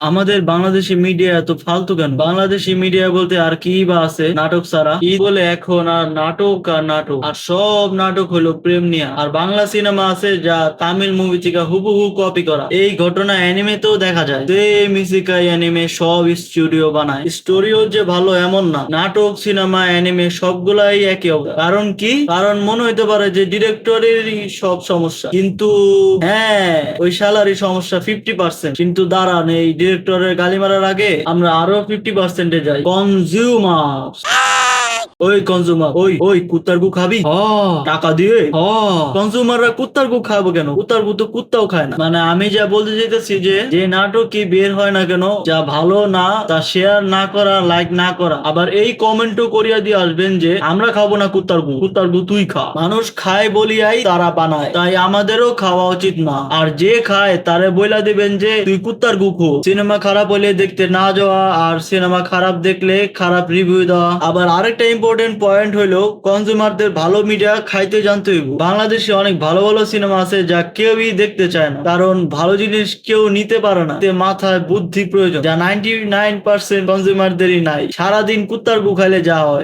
আমাদের বাংলাদেশি মিডিয়া এত ফালতু কেন? বাংলাদেশি মিডিয়া বলতে আর কি বা আছে নাটক ছাড়া? কি বলে এখন আর নাটক আর নাটক, আর সব নাটক হলো প্রেম নিয়ে। আর বাংলা সিনেমা আছে যা তামিল মুভি থেকে হুবহু কপি করা। এই ঘটনা অ্যানিমেতেও দেখা যায়। সেম ইসিকাই অ্যানিমে সব স্টুডিও বানায়, স্টোরিও যে ভালো এমন না। নাটক, সিনেমা, অ্যানিমে সবগুলাই একই অবস্থা। কারণ কি? কারণ মনে হইতে পারে যে ডিরেক্টরেরই সব সমস্যা, কিন্তু হ্যাঁ, ওই শালারই সমস্যা 50%। কিন্তু দাঁড়ান, এই ডিরেক্টরের গালি মারার আগে আমরা আরো 50%-এ যাই। কনজিউমার, ওই কনজিউমার, ওই ওই কুত্তার গু খাবি? টাকা দিয়ে কনজিউমাররা কুত্তার গু খাবো কেন? কুত্তার গু তো কুত্তাও খায় না। মানে আমি যা বলতে চাইতেছি যে যে নাটকই বের হয় না কেন, যা ভালো না তা শেয়ার না করা, লাইক না করা, আবার এই কমেন্টও করিয়া দিয়ে আসবেন যে আমরা খাবো না কুত্তার গু, কুত্তার গু তুই খা। মানুষ খায় বলিয়াই তারা বানায়, তাই আমাদেরও খাওয়া উচিত না। আর যে খায় তারে বইলা দিবেন যে তুই কুত্তার গু খো। সিনেমা খারাপ হলে দেখতে না যাওয়া, আর সিনেমা খারাপ দেখলে খারাপ রিভিউ দেওয়া। আবার আরেকটা ইম্পর্টেন্ট পয়েন্ট হইলো কনজিউমারদের ভালো মিডিয়া খাইতে জানতে হইব। বাংলাদেশে অনেক ভালো ভালো সিনেমা আছে যা কেউই দেখতে চায় না, কারণ ভালো জিনিস কেউ নিতে পারে না। এতে মাথায় বুদ্ধি প্রয়োজন, যা 99% কনজিউমারদেরই নাই। সারাদিন কুত্তার গু খাইলে যা হয়।